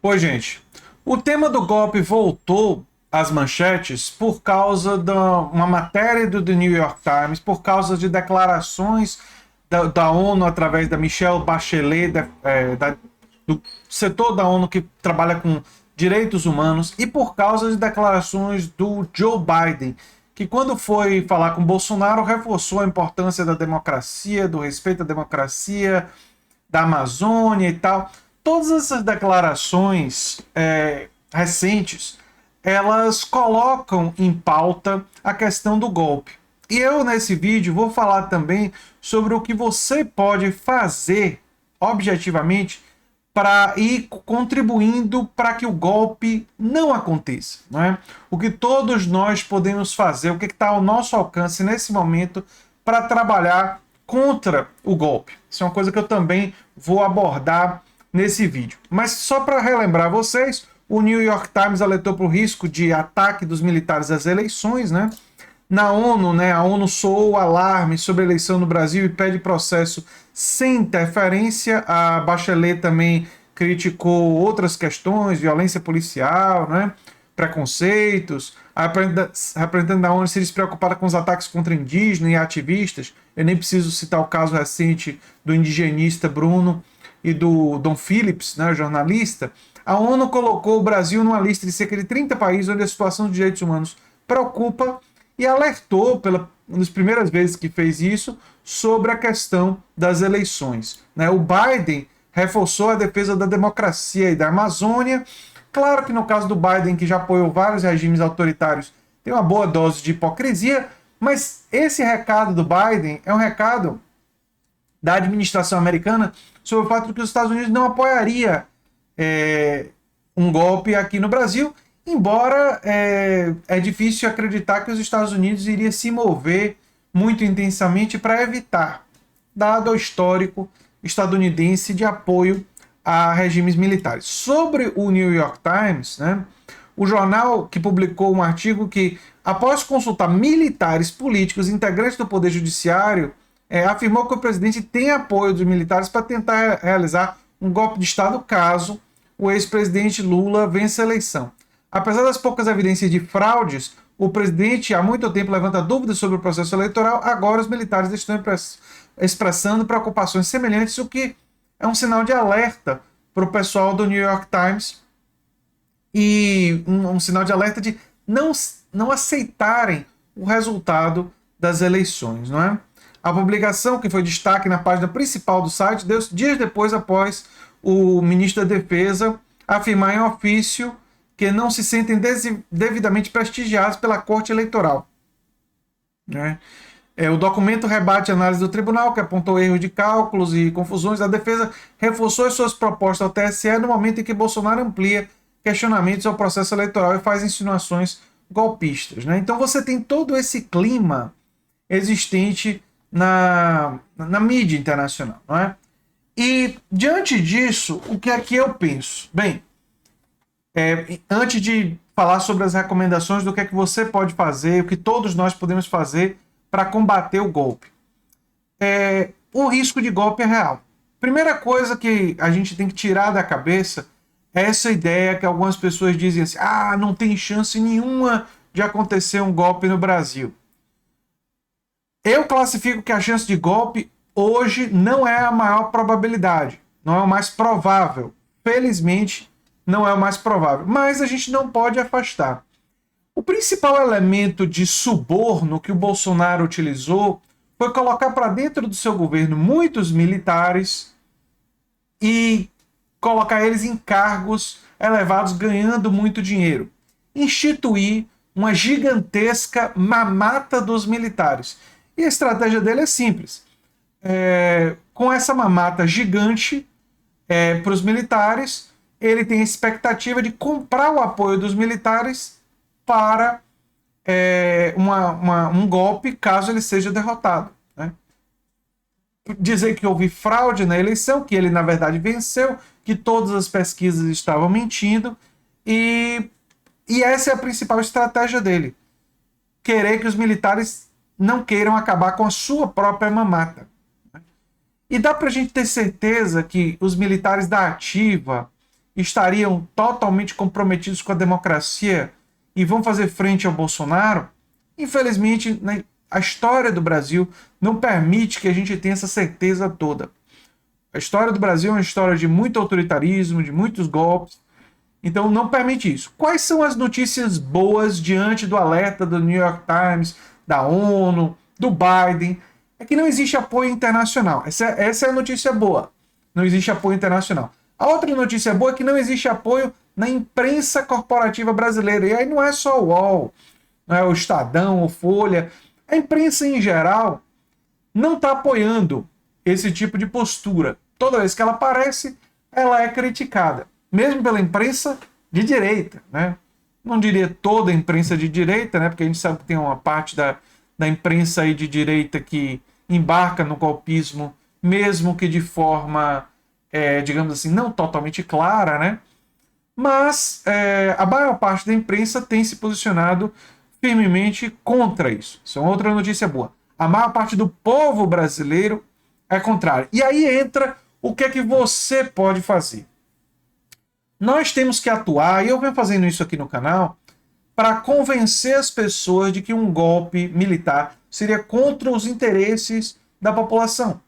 Oi, gente. O tema do golpe voltou às manchetes por causa de uma matéria do The New York Times, por causa de declarações da ONU através da Michelle Bachelet, do setor da ONU que trabalha com direitos humanos, e por causa de declarações do Joe Biden, que quando foi falar com Bolsonaro reforçou a importância da democracia, do respeito à democracia, da Amazônia e tal. Todas essas declarações recentes, elas colocam em pauta a questão do golpe. E eu, nesse vídeo, vou falar também sobre o que você pode fazer, objetivamente, para ir contribuindo para que o golpe não aconteça. Não é? O que todos nós podemos fazer, o que está ao nosso alcance nesse momento para trabalhar contra o golpe. Isso é uma coisa que eu também vou abordar nesse vídeo. Mas só para relembrar vocês, o New York Times alertou para o risco de ataque dos militares às eleições, né? Na ONU, né, a ONU soou o alarme sobre a eleição no Brasil e pede processo sem interferência. A Bachelet também criticou outras questões, violência policial, né, preconceitos. A representante da ONU se diz preocupada com os ataques contra indígenas e ativistas. Eu nem preciso citar o caso recente do indigenista Bruno e do Don Phillips, né, jornalista. A ONU colocou o Brasil numa lista de cerca de 30 países onde a situação dos direitos humanos preocupa e alertou, uma das primeiras vezes que fez isso, sobre a questão das eleições. O Biden reforçou a defesa da democracia e da Amazônia. Claro que no caso do Biden, que já apoiou vários regimes autoritários, tem uma boa dose de hipocrisia, mas esse recado do Biden é um recado da administração americana sobre o fato de que os Estados Unidos não apoiaria um golpe aqui no Brasil, embora é difícil acreditar que os Estados Unidos iria se mover muito intensamente para evitar, dado o histórico estadunidense de apoio a regimes militares. Sobre o New York Times, né, o jornal que publicou um artigo que, após consultar militares políticos, integrantes do Poder Judiciário, afirmou que o presidente tem apoio dos militares para tentar realizar um golpe de Estado caso o ex-presidente Lula vença a eleição. Apesar das poucas evidências de fraudes, o presidente há muito tempo levanta dúvidas sobre o processo eleitoral. Agora os militares estão expressando preocupações semelhantes, o que é um sinal de alerta para o pessoal do New York Times e um sinal de alerta de não aceitarem o resultado das eleições, não é? A publicação, que foi destaque na página principal do site, deu dias depois após o ministro da Defesa afirmar em ofício que não se sentem devidamente prestigiados pela Corte Eleitoral. Né? O documento rebate a análise do tribunal, que apontou erros de cálculos e confusões. A defesa reforçou as suas propostas ao TSE no momento em que Bolsonaro amplia questionamentos ao processo eleitoral e faz insinuações golpistas. Né? Então você tem todo esse clima existente na mídia internacional. Não é? E, diante disso, o que é que eu penso? Bem, antes de falar sobre as recomendações do que é que você pode fazer, o que todos nós podemos fazer para combater o golpe. O risco de golpe é real. Primeira coisa que a gente tem que tirar da cabeça é essa ideia que algumas pessoas dizem assim: não tem chance nenhuma de acontecer um golpe no Brasil. Eu classifico que a chance de golpe hoje não é a maior probabilidade, não é o mais provável. Felizmente, não é o mais provável, mas a gente não pode afastar. O principal elemento de suborno que o Bolsonaro utilizou foi colocar para dentro do seu governo muitos militares e colocar eles em cargos elevados, ganhando muito dinheiro. Instituir uma gigantesca mamata dos militares. E a estratégia dele é simples. Com essa mamata gigante para os militares, ele tem a expectativa de comprar o apoio dos militares para um golpe, caso ele seja derrotado. Né? Dizer que houve fraude na eleição, que ele na verdade venceu, que todas as pesquisas estavam mentindo, e essa é a principal estratégia dele. Querer que os militares não queiram acabar com a sua própria mamata. E dá para a gente ter certeza que os militares da ativa estariam totalmente comprometidos com a democracia e vão fazer frente ao Bolsonaro? Infelizmente, né, a história do Brasil não permite que a gente tenha essa certeza toda. A história do Brasil é uma história de muito autoritarismo, de muitos golpes, então não permite isso. Quais são as notícias boas diante do alerta do New York Times, da ONU, do Biden? É que não existe apoio internacional. Essa é a notícia boa. Não existe apoio internacional. A outra notícia boa é que não existe apoio na imprensa corporativa brasileira. E aí não é só o UOL, não é o Estadão, o Folha. A imprensa em geral não está apoiando esse tipo de postura. Toda vez que ela aparece, ela é criticada. Mesmo pela imprensa de direita, né? Não diria toda a imprensa de direita, né? Porque a gente sabe que tem uma parte da imprensa aí de direita que embarca no golpismo, mesmo que de forma, digamos assim, não totalmente clara, né? Mas a maior parte da imprensa tem se posicionado firmemente contra isso. Isso é outra notícia boa. A maior parte do povo brasileiro é contrário. E aí entra o que é que você pode fazer. Nós temos que atuar, e eu venho fazendo isso aqui no canal, para convencer as pessoas de que um golpe militar seria contra os interesses da população.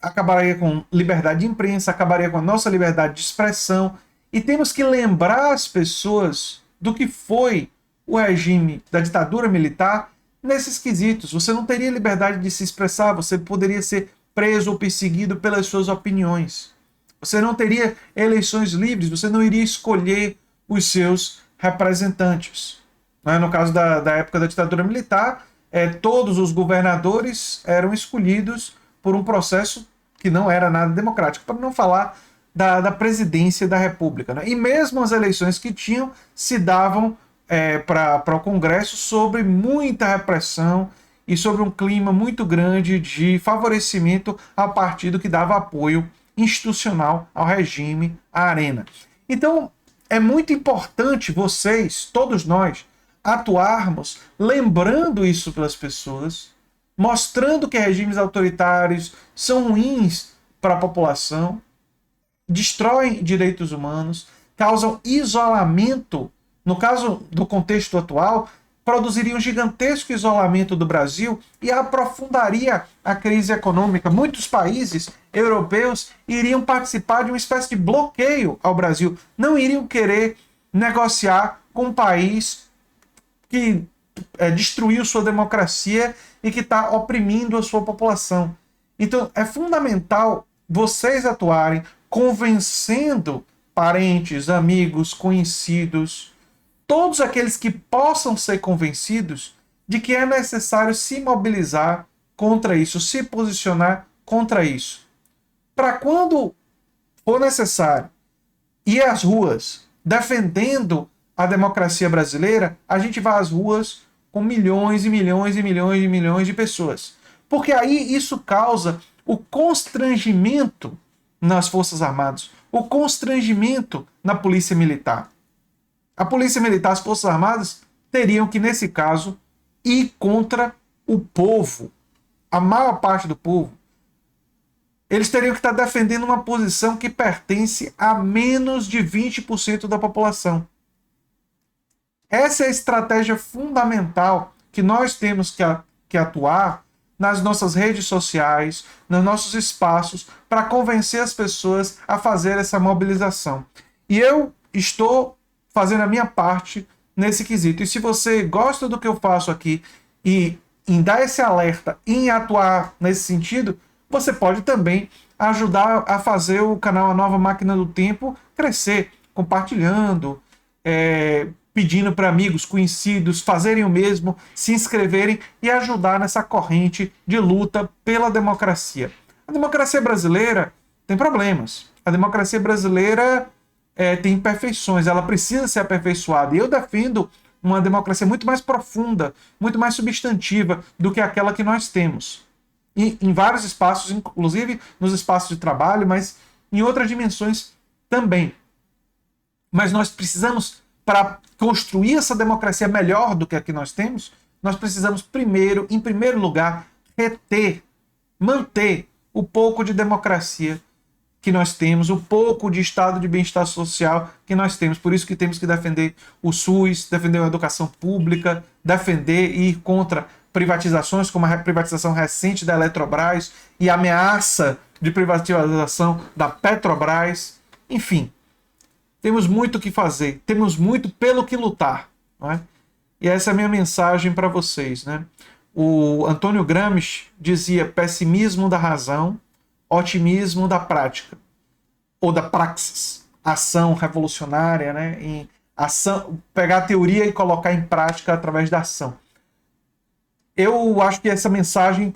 Acabaria com liberdade de imprensa, acabaria com a nossa liberdade de expressão, e temos que lembrar as pessoas do que foi o regime da ditadura militar nesses quesitos. Você não teria liberdade de se expressar, você poderia ser preso ou perseguido pelas suas opiniões. Você não teria eleições livres, você não iria escolher os seus representantes. No caso da época da ditadura militar, todos os governadores eram escolhidos por um processo que não era nada democrático, para não falar da presidência da República. E mesmo as eleições que tinham se davam para o Congresso sobre muita repressão e sobre um clima muito grande de favorecimento ao partido que dava apoio institucional ao regime, à arena. Então, é muito importante vocês, todos nós, atuarmos lembrando isso para as pessoas, mostrando que regimes autoritários são ruins para a população, destroem direitos humanos, causam isolamento. No caso do contexto atual, produziria um gigantesco isolamento do Brasil e aprofundaria a crise econômica. Muitos países europeus iriam participar de uma espécie de bloqueio ao Brasil. Não iriam querer negociar com um país que destruiu sua democracia e que está oprimindo a sua população. Então, é fundamental vocês atuarem convencendo parentes, amigos, conhecidos, todos aqueles que possam ser convencidos de que é necessário se mobilizar contra isso, se posicionar contra isso. Para quando for necessário ir às ruas defendendo a democracia brasileira, a gente vai às ruas com milhões e milhões e milhões e milhões de pessoas. Porque aí isso causa o constrangimento nas Forças Armadas, o constrangimento na Polícia Militar. A Polícia Militar, as Forças Armadas, teriam que, nesse caso, ir contra o povo, a maior parte do povo. Eles teriam que estar defendendo uma posição que pertence a menos de 20% da população. Essa é a estratégia fundamental que nós temos que atuar nas nossas redes sociais, nos nossos espaços, para convencer as pessoas a fazer essa mobilização. E eu estou fazendo a minha parte nesse quesito. E se você gosta do que eu faço aqui e em dar esse alerta, em atuar nesse sentido, você pode também ajudar a fazer o canal A Nova Máquina do Tempo crescer, compartilhando, pedindo para amigos, conhecidos fazerem o mesmo, se inscreverem e ajudar nessa corrente de luta pela democracia. A democracia brasileira tem problemas. A democracia brasileira tem imperfeições, ela precisa ser aperfeiçoada. E eu defendo uma democracia muito mais profunda, muito mais substantiva do que aquela que nós temos. E, em vários espaços, inclusive nos espaços de trabalho, mas em outras dimensões também. Mas nós precisamos, para construir essa democracia melhor do que a que nós temos, nós precisamos primeiro, em primeiro lugar, manter o pouco de democracia que nós temos, o pouco de estado de bem-estar social que nós temos. Por isso que temos que defender o SUS, defender a educação pública, defender e ir contra privatizações, como a privatização recente da Eletrobras e a ameaça de privatização da Petrobras. Enfim, temos muito o que fazer, temos muito pelo que lutar. Não é? E essa é a minha mensagem para vocês. Né? O Antônio Gramsci dizia pessimismo da razão, otimismo da prática, ou da praxis, ação revolucionária, né? Em ação, pegar a teoria e colocar em prática através da ação. Eu acho que essa mensagem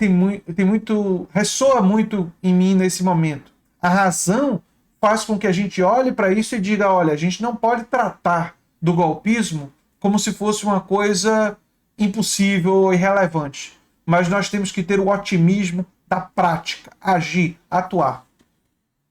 ressoa muito em mim nesse momento. A razão faz com que a gente olhe para isso e diga, olha, a gente não pode tratar do golpismo como se fosse uma coisa impossível ou irrelevante. Mas nós temos que ter o otimismo da prática, agir, atuar.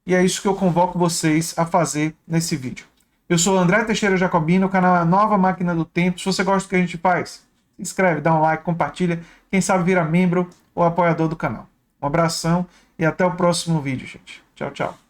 E é isso que eu convoco vocês a fazer nesse vídeo. Eu sou o André Teixeira Jacobino, o canal é a Nova Máquina do Tempo. Se você gosta do que a gente faz, se inscreve, dá um like, compartilha. Quem sabe vira membro ou apoiador do canal. Um abração e até o próximo vídeo, gente. Tchau, tchau.